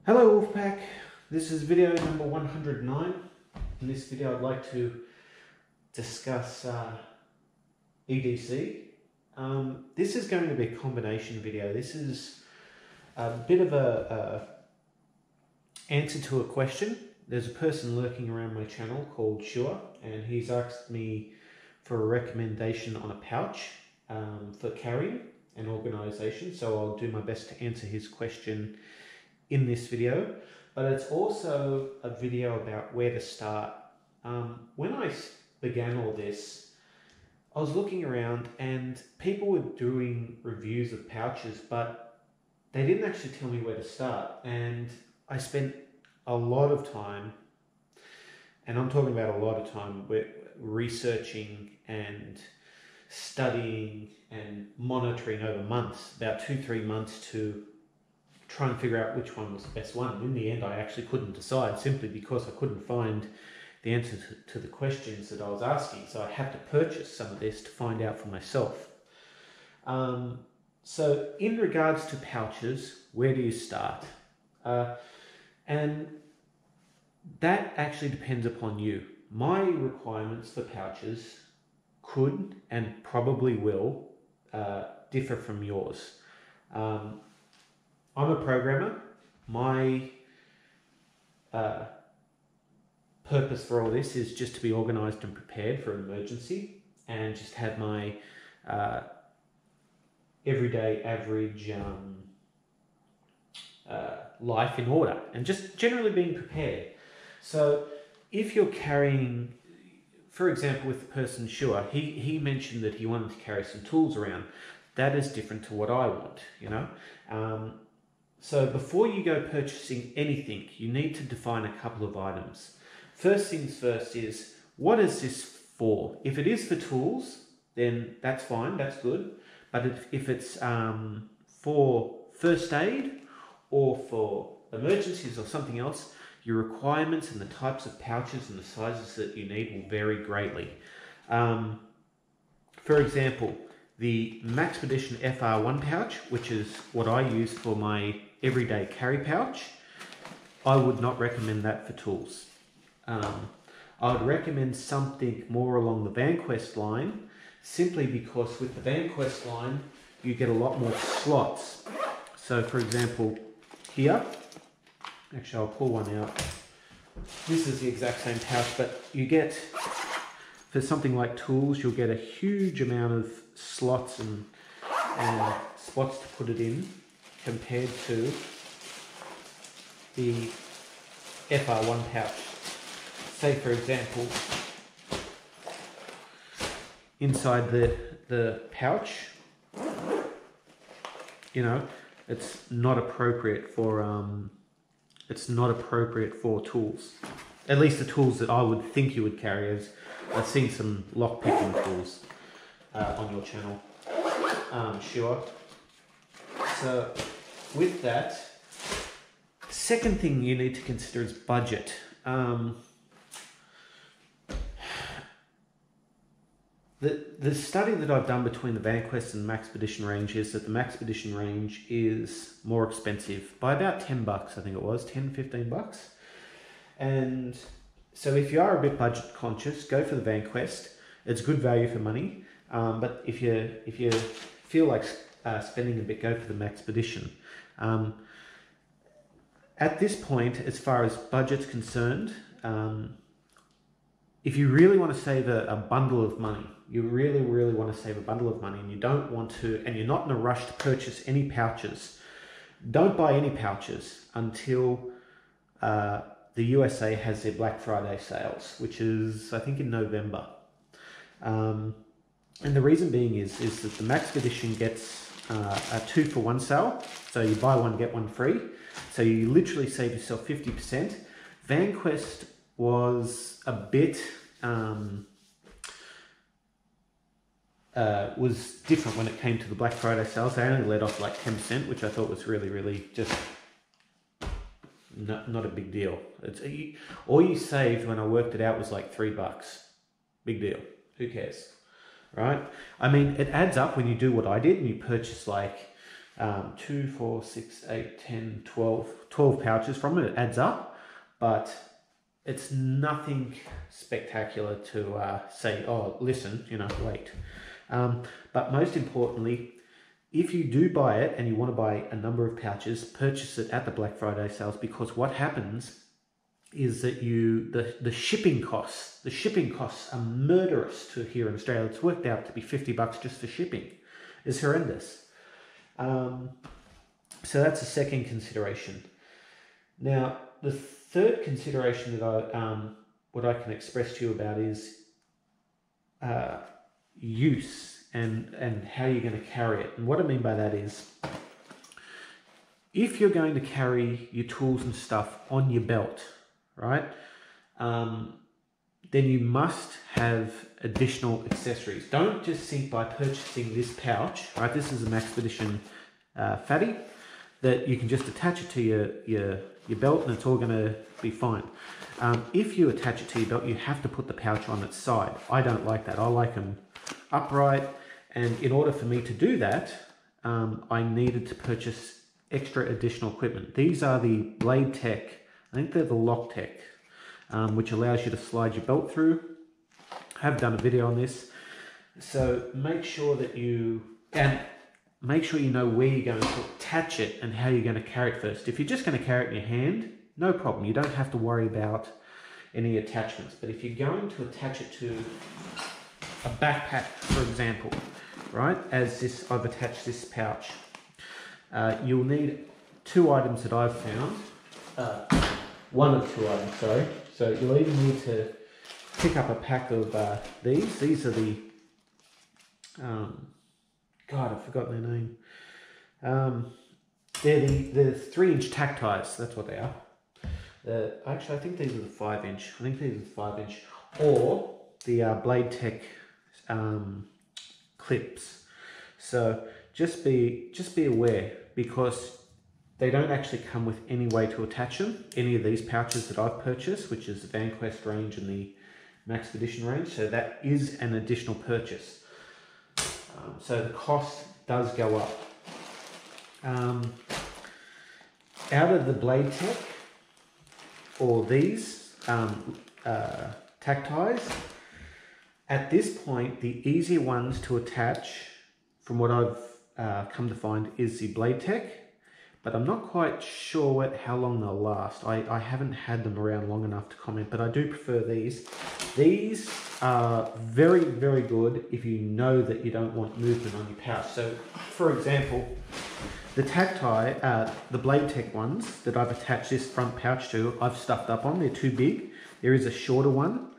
Hello Wolfpack, this is video number 109. In this video I'd like to discuss EDC. This is going to be a combination video. This is a bit of a answer to a question. There's a person lurking around my channel called Shua, and he's asked me for a recommendation on a pouch for carrying and organisation, so I'll do my best to answer his question in this video, but it's also a video about where to start. When I began all this, I was looking around and people were doing reviews of pouches, but they didn't actually tell me where to start. And I spent a lot of time, and I'm talking about a lot of time, researching and studying and monitoring over months, about 2-3 months, to try and figure out which one was the best one. And in the end, I actually couldn't decide, simply because I couldn't find the answer to the questions that I was asking. So I had to purchase some of this to find out for myself. So in regards to pouches, where do you start? And that actually depends upon you. My requirements for pouches could and probably will differ from yours. I'm a programmer. My purpose for all this is just to be organised and prepared for an emergency, and just have my everyday average life in order, and just generally being prepared. So if you're carrying, for example, with the person Shua, he mentioned that he wanted to carry some tools around. That is different to what I want, you know. So before you go purchasing anything, you need to define a couple of items. First things first is, what is this for? If it is for tools, then that's fine, that's good. But if it's for first aid or for emergencies or something else, your requirements and the types of pouches and the sizes that you need will vary greatly. For example, the Maxpedition FR1 pouch, which is what I use for my everyday carry pouch, I would not recommend that for tools. I would recommend something more along the VanQuest line, simply because with the VanQuest line, you get a lot more slots. So for example, here, actually I'll pull one out. This is the exact same pouch, but you get, for something like tools, you'll get a huge amount of slots and spots to put it in, compared to the FR1 pouch. Say for example, inside the pouch, you know, it's not appropriate for tools. At least the tools that I would think you would carry, as I've seen some lock picking tools on your channel, Shua. So with that, second thing you need to consider is budget. The study that I've done between the VanQuest and the Maxpedition range is that the Maxpedition range is more expensive by about 10 bucks, I think it was, 10-15 bucks. And so if you are a bit budget conscious, go for the VanQuest. It's good value for money. But if you feel like spending a bit, go for the Maxpedition. At this point, as far as budget's concerned, if you really want to save a bundle of money, you really want to save a bundle of money, and you don't want to, and you're not in a rush to purchase any pouches, don't buy any pouches until the USA has their Black Friday sales, which is, I think, in November. And the reason being is that the Maxpedition gets a 2-for-1 sale, so you buy one, get one free. So you literally save yourself 50%. VanQuest was a bit, was different when it came to the Black Friday sales. They only let off like 10%, which I thought was really just not a big deal. All you saved, when I worked it out, was like $3. Big deal. Who cares? Right? I mean, it adds up when you do what I did and you purchase like 2, 4, 6, 8, 10, 12 pouches from it. It adds up, but it's nothing spectacular to say, oh, listen, you know, wait. But most importantly, if you do buy it and you want to buy a number of pouches, purchase it at the Black Friday sales, because what happens is that the shipping costs are murderous to here in Australia. It's worked out to be $50 just for shipping. It's horrendous. So that's a second consideration. Now, the third consideration that what I can express to you about is use and how you're going to carry it. And what I mean by that is, if you're going to carry your tools and stuff on your belt, right, then you must have additional accessories. Don't just think by purchasing this pouch, right? This is an Maxpedition Fatty, that you can just attach it to your belt and it's all going to be fine. If you attach it to your belt, you have to put the pouch on its side. I don't like that. I like them upright, and in order for me to do that, I needed to purchase extra additional equipment. These are the Blade Tech, I think they're the Lock Tech, which allows you to slide your belt through. I have done a video on this, so make sure that you know where you're going to attach it and how you're going to carry it first. If you're just going to carry it in your hand, no problem. You don't have to worry about any attachments. But if you're going to attach it to a backpack, for example, right, as this, I've attached this pouch, you'll need two items that I've found. One of two items, sorry. So you'll either need to pick up a pack of these. These are the, God, I've forgotten their name. They're the 3-inch tack ties. That's what they are. Actually, I think these are the 5-inch. I think these are the 5-inch, or the Blade Tech clips. So just be aware, because they don't actually come with any way to attach them. Any of these pouches that I've purchased, which is the VanQuest range and the Maxpedition range, so that is an additional purchase. So the cost does go up. Out of the Blade Tech, or these tack ties, at this point, the easier ones to attach, from what I've come to find, is the Blade Tech. But I'm not quite sure how long they'll last. I haven't had them around long enough to comment, but I do prefer these. These are very, very good if you know that you don't want movement on your pouch. So, for example, the tack tie, the Blade Tech ones that I've attached this front pouch to, I've stuffed up on. They're too big. There is a shorter one,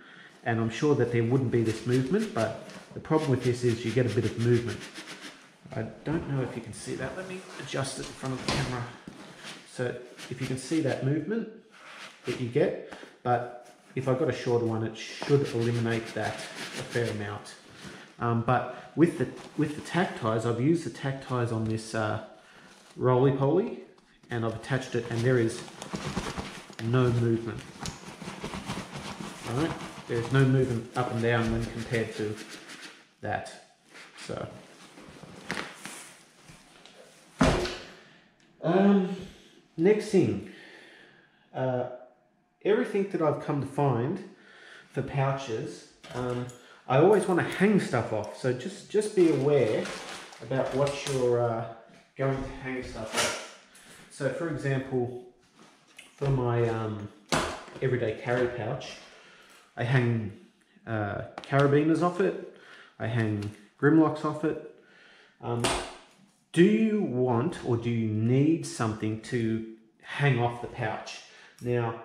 and I'm sure that there wouldn't be this movement, but the problem with this is you get a bit of movement. I don't know if you can see that. Let me adjust it in front of the camera. So if you can see that movement that you get, but if I've got a shorter one, it should eliminate that a fair amount. But with the tack ties, I've used the tack ties on this roly-poly, and I've attached it, and there is no movement. All right? There's no movement up and down when compared to that. So. Next thing, everything that I've come to find for pouches, I always want to hang stuff off. So just be aware about what you're going to hang stuff off. So for example, for my everyday carry pouch, I hang carabiners off it, I hang Grimlocks off it. Do you want, or do you need something to hang off the pouch? Now,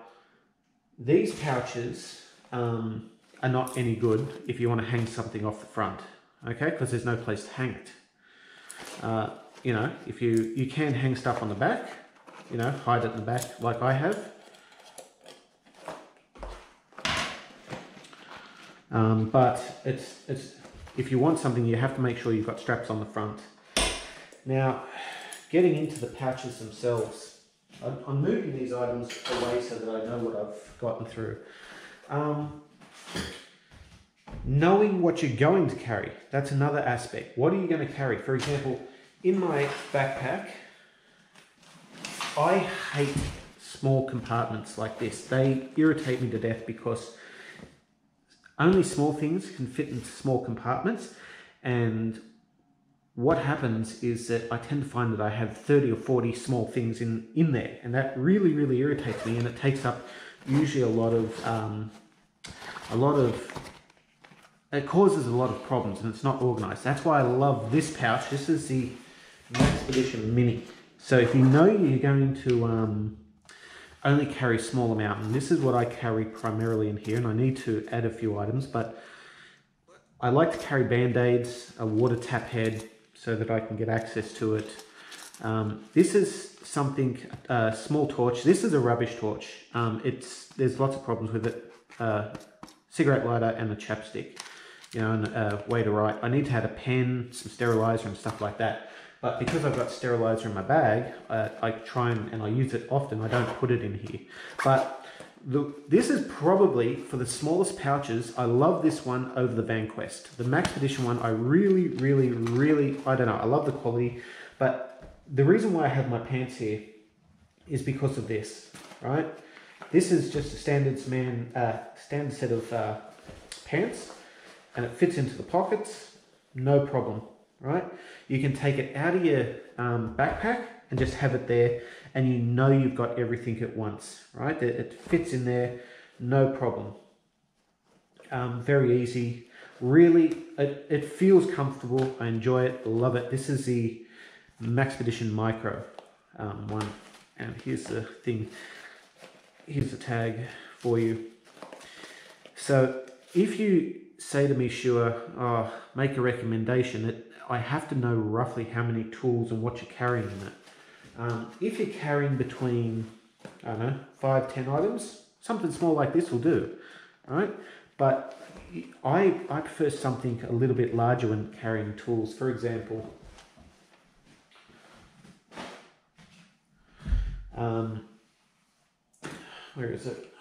these pouches are not any good if you want to hang something off the front, okay? Because there's no place to hang it. You know, if you can hang stuff on the back, you know, hide it in the back like I have. But it's if you want something, you have to make sure you've got straps on the front. Now, getting into the pouches themselves, I'm moving these items away so that I know what I've gotten through. Knowing what you're going to carry, that's another aspect. What are you going to carry? For example, in my backpack, I hate small compartments like this. They irritate me to death because only small things can fit into small compartments, and what happens is that I tend to find that I have 30 or 40 small things in there, and that really, really irritates me, and it takes up usually it causes a lot of problems, and it's not organized. That's why I love this pouch. This is the Expedition Mini. So if you know you're going to only carry a small amount, and this is what I carry primarily in here, and I need to add a few items, but I like to carry band-aids, a water tap head, so that I can get access to it. This is something, a small torch. This is a rubbish torch. There's lots of problems with it. Cigarette lighter and a chapstick, you know, and a way to write. I need to have a pen, some sterilizer and stuff like that. But because I've got sterilizer in my bag, I try and I use it often. I don't put it in here. But this is probably, for the smallest pouches, I love this one over the VanQuest. The Maxpedition one, I really, really, really, I don't know, I love the quality. But the reason why I have my pants here is because of this, right? This is just a standard set of pants, and it fits into the pockets, no problem, right? You can take it out of your backpack and just have it there, and you know you've got everything at once, right? It fits in there, no problem. Very easy. Really, it feels comfortable. I enjoy it, love it. This is the Maxpedition Micro one, and here's the thing. Here's the tag for you. So if you say to me, Shua, make a recommendation, I have to know roughly how many tools and what you're carrying in it. If you're carrying between, I don't know, 5, 10 items, something small like this will do, right? But I prefer something a little bit larger when carrying tools. For example, where is it?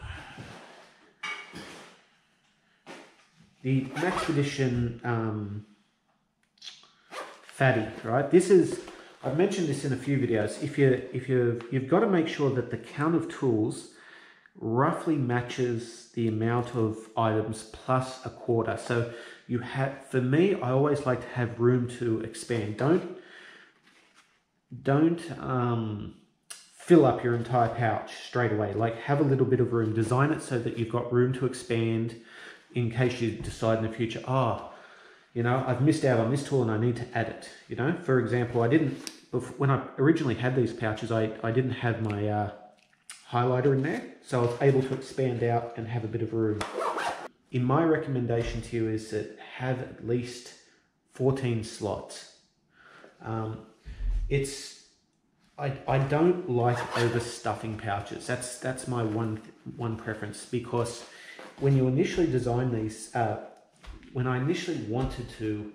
The Maxpedition Fatty, right? This is, I've mentioned this in a few videos. You've got to make sure that the count of tools roughly matches the amount of items plus a quarter. So you have, for me, I always like to have room to expand. Don't fill up your entire pouch straight away. Like, have a little bit of room. Design it so that you've got room to expand in case you decide in the future, you know, I've missed out on this tool and I need to add it. You know, for example, when I originally had these pouches, I didn't have my highlighter in there, so I was able to expand out and have a bit of room. In my recommendation to you is that have at least 14 slots. I don't like overstuffing pouches. That's my one preference, because when you initially design these, when I initially wanted to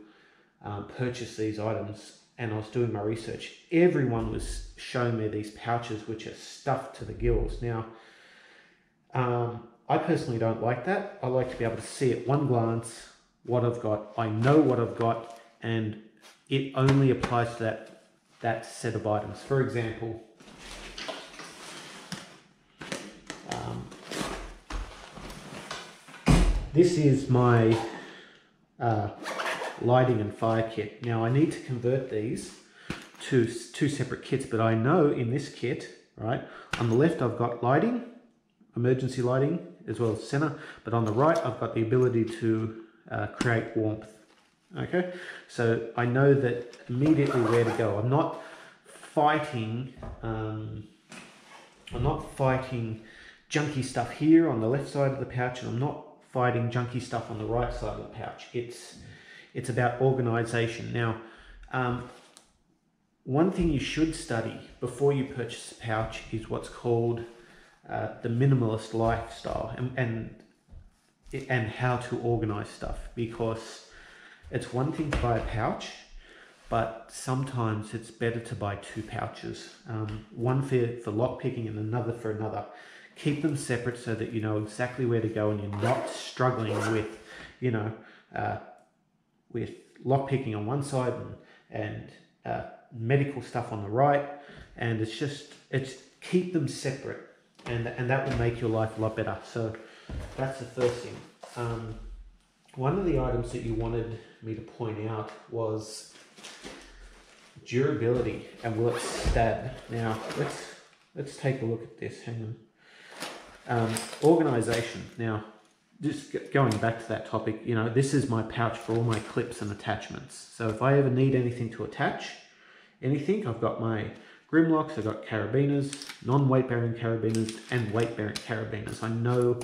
purchase these items and I was doing my research, everyone was showing me these pouches which are stuffed to the gills. Now, I personally don't like that. I like to be able to see at one glance what I've got. I know what I've got, and it only applies to that set of items. For example, this is my lighting and fire kit. Now I need to convert these to two separate kits, but I know in this kit, right, on the left I've got lighting, emergency lighting, as well as center, but on the right I've got the ability to create warmth. Okay, so I know that immediately where to go. I'm not fighting junky stuff here on the left side of the pouch, and I'm not fighting junky stuff on the right side of the pouch. It's about organization. Now, one thing you should study before you purchase a pouch is what's called the minimalist lifestyle, and how to organize stuff, because it's one thing to buy a pouch, but sometimes it's better to buy two pouches, one for lock picking and another for another. Keep them separate so that you know exactly where to go and you're not struggling with, you know, with lock picking on one side and medical stuff on the right, and it's keep them separate, and that will make your life a lot better. So that's the first thing. One of the items that you wanted me to point out was durability and will it stab. Now let's take a look at this. Hang on. Organization. Now, just going back to that topic, you know, this is my pouch for all my clips and attachments. So if I ever need anything to attach anything, I've got my Grimlocks, I've got carabiners, non-weight bearing carabiners and weight bearing carabiners. I know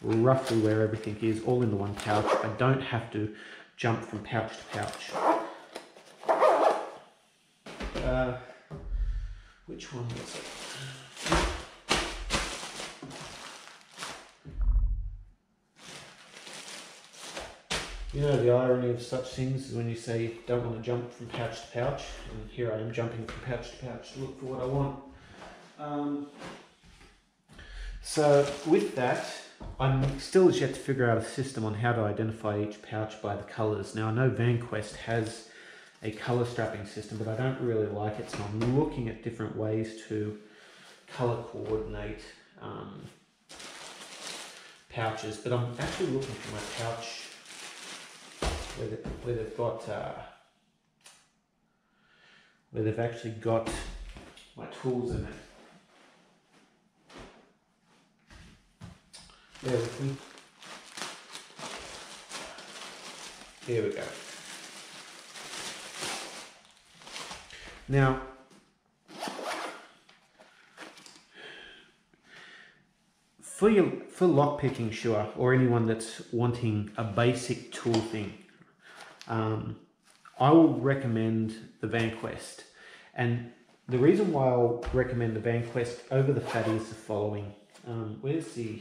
roughly where everything is, all in the one pouch. I don't have to jump from pouch to pouch. Which one was it? You know, the irony of such things is when you say you don't want to jump from pouch to pouch, and here I am jumping from pouch to pouch to look for what I want. So with that, I'm still yet to figure out a system on how to identify each pouch by the colours. Now I know VanQuest has a colour strapping system, but I don't really like it, so I'm looking at different ways to colour coordinate pouches. But I'm actually looking for my pouch where they've got where they've actually got my tools in it. Bear with me. Here we go. Now, for lockpicking, Shua, or anyone that's wanting a basic tool thing, I will recommend the VanQuest. And the reason why I'll recommend the VanQuest over the Fatty is the following. Where's the...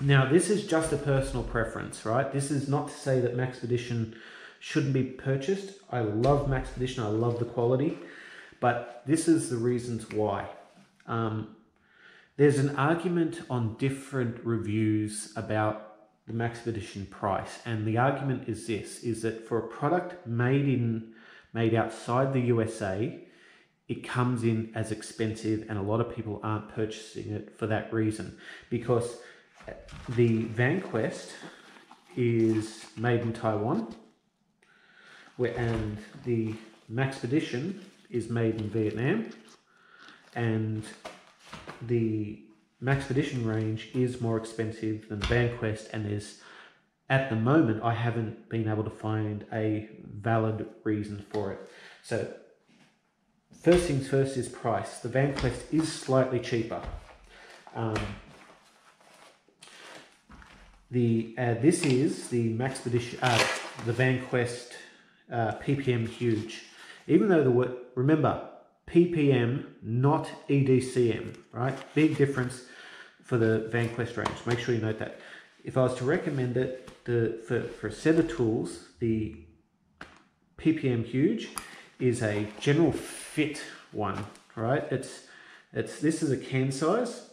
Now, this is just a personal preference, right? This is not to say that Maxpedition shouldn't be purchased. I love Maxpedition, I love the quality, but this is the reasons why. There's an argument on different reviews about the Maxpedition price, and the argument is this, is that for a product made outside the USA, it comes in as expensive, and a lot of people aren't purchasing it for that reason, because the VanQuest is made in Taiwan, and the Maxpedition is made in Vietnam, and the Maxpedition range is more expensive than the VanQuest, and there's, at the moment, I haven't been able to find a valid reason for it. So first things first is price. The VanQuest is slightly cheaper. This is the Maxpedition, the VanQuest PPM Huge. Even though remember, PPM, not EDCM, right? Big difference for the VanQuest range. Make sure you note that. If I was to recommend it for a set of tools, the PPM Huge is a general fit one, right? This is a can size,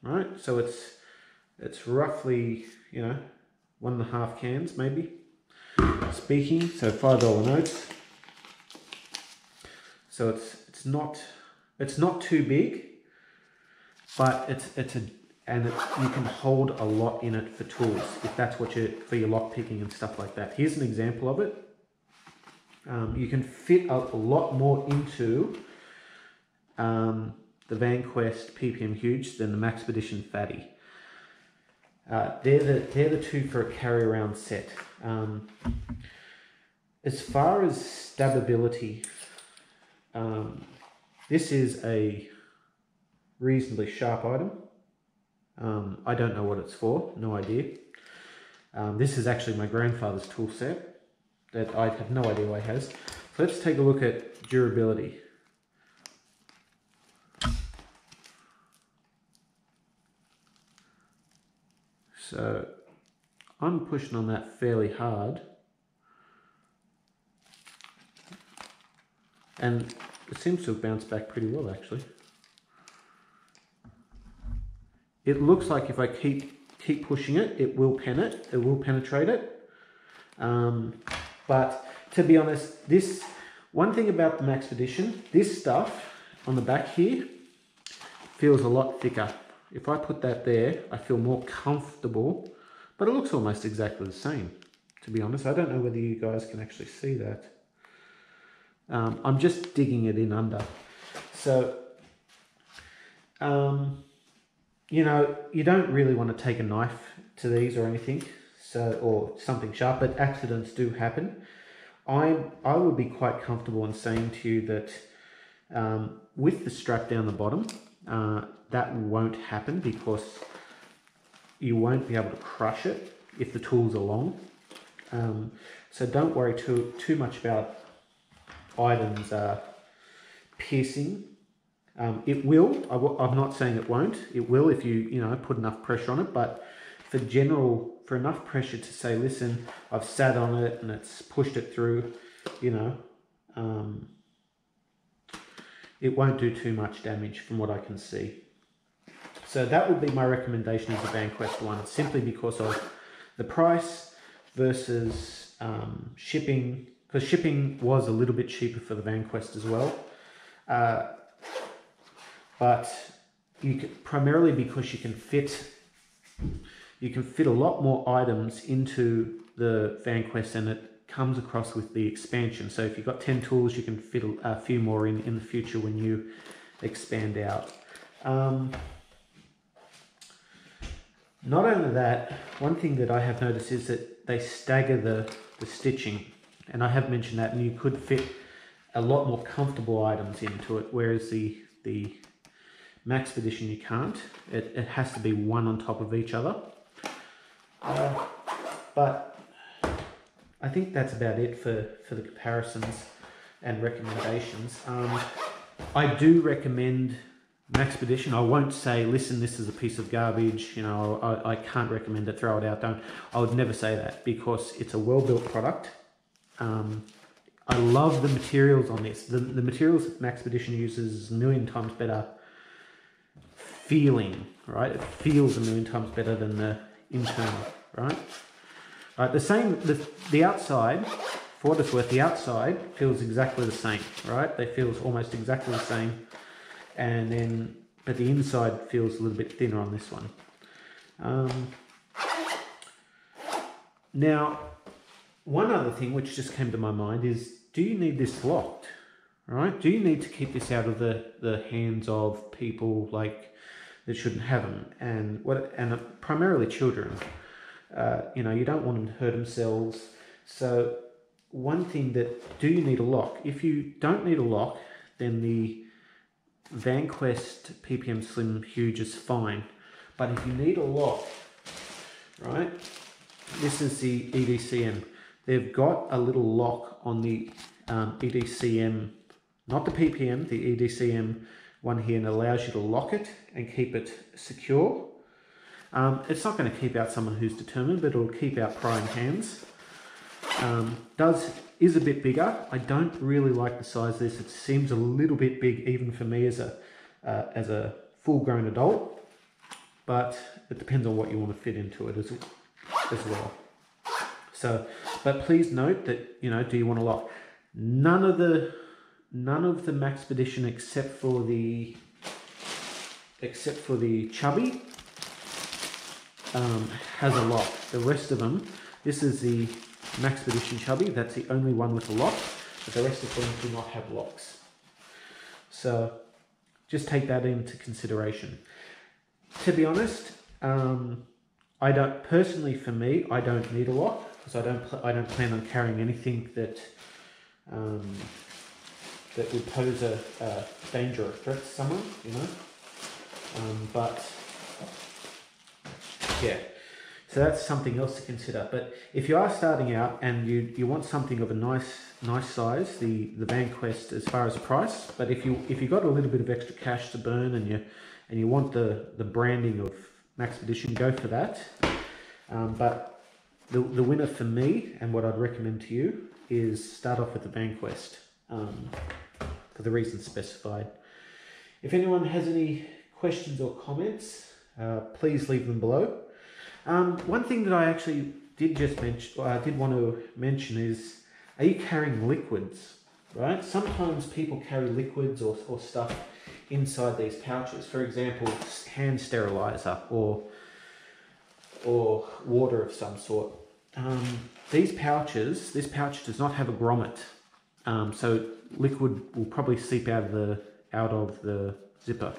right? So it's roughly, you know, 1.5 cans maybe. Speaking, so $5 notes. So it's not too big, but you can hold a lot in it for tools if that's what for your lock picking and stuff like that. Here's an example of it. You can fit a lot more into the VanQuest PPM Huge than the Maxpedition Fatty. They're the two for a carry around set. As far as stabability, this is a reasonably sharp item. I don't know what it's for, no idea. This is actually my grandfather's tool set that I have no idea why he has. So let's take a look at durability. So I'm pushing on that fairly hard, and it seems to have bounced back pretty well actually. It looks like if I keep pushing it, it will penetrate it, But to be honest, one thing about the Maxpedition, this stuff on the back here feels a lot thicker. If I put that there, I feel more comfortable, but it looks almost exactly the same, to be honest. I don't know whether you guys can actually see that. I'm just digging it in under. So, you know, you don't really want to take a knife to these or anything, or something sharp, but accidents do happen. I would be quite comfortable in saying to you that with the strap down the bottom, that won't happen because you won't be able to crush it if the tools are long. So don't worry too much about items piercing. It will. I'm not saying it won't. It will if you put enough pressure on it. But for enough pressure to say, listen, I've sat on it and it's pushed it through, it won't do too much damage from what I can see. So that would be my recommendation as a VanQuest one, simply because of the price versus shipping, because shipping was a little bit cheaper for the VanQuest as well. But primarily because you can fit a lot more items into the VanQuest, and it comes across with the expansion. So if you've got 10 tools, you can fit a few more in the future when you expand out. Not only that, one thing that I have noticed is that they stagger the stitching, and I have mentioned that, and you could fit a lot more comfortable items into it, whereas the Maxpedition you can't. It has to be one on top of each other. But I think that's about it for the comparisons and recommendations. I do recommend Maxpedition. I won't say, listen, this is a piece of garbage, I can't recommend it, throw it out, don't. I would never say that, because it's a well-built product. I love the materials on this. The materials that Maxpedition uses is a million times better feeling, right? It feels a million times better than the internal, right? Right, the outside, for what it's worth, the outside feels exactly the same, right? They feel almost exactly the same. And then, but the inside feels a little bit thinner on this one. Now, one other thing which just came to my mind is, do you need this locked, right? Do you need to keep this out of the hands of people that shouldn't have them, and primarily children? You don't want them to hurt themselves. So one thing do you need a lock? If you don't need a lock, then the VanQuest PPM Slim Huge is fine. But if you need a lock, right, this is the EDCM. They've got a little lock on the EDCM, not the PPM, the EDCM one here, and it allows you to lock it and keep it secure. It's not going to keep out someone who's determined, but it'll keep out prying hands. Is a bit bigger. I don't really like the size of this. It seems a little bit big even for me as a full-grown adult, but it depends on what you want to fit into it as well. So, but please note that, do you want to lock? None of the Maxpedition except for the Chubby has a lock. The rest of them, this is the Maxpedition Chubby, that's the only one with a lock, but the rest of them do not have locks. So just take that into consideration. To be honest, I don't need a lock, because I don't plan on carrying anything that would pose a danger or threat to someone, but yeah, so that's something else to consider. But if you are starting out and you want something of a nice size, the VanQuest as far as price, but if you got a little bit of extra cash to burn and you want the branding of Maxpedition, go for that. But the winner for me, and what I'd recommend to you, is start off with the VanQuest for the reasons specified. If anyone has any questions or comments, please leave them below. One thing that I actually did want to mention is, are you carrying liquids? Right? Sometimes people carry liquids or stuff inside these pouches. For example, hand sterilizer or water of some sort. This pouch does not have a grommet, so liquid will probably seep out of the zipper.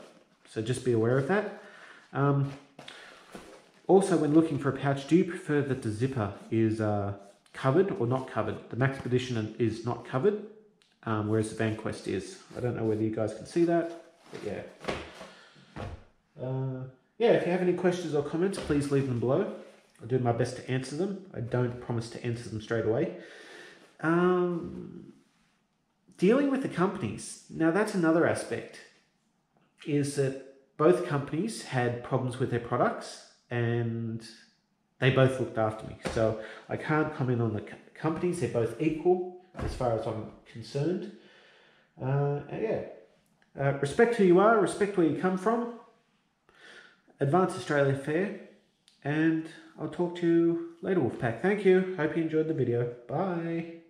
So just be aware of that. Also, when looking for a pouch, do you prefer that the zipper is covered or not covered? The Maxpedition is not covered, whereas the VanQuest is. I don't know whether you guys can see that, but yeah. Yeah, if you have any questions or comments, please leave them below. I'll do my best to answer them. I don't promise to answer them straight away. Dealing with the companies. Now that's another aspect, is that both companies had problems with their products and they both looked after me. So I can't comment on the companies. They're both equal as far as I'm concerned. Respect who you are, respect where you come from. Advance Australia Fair, and I'll talk to you later, Wolfpack. Thank you. Hope you enjoyed the video. Bye.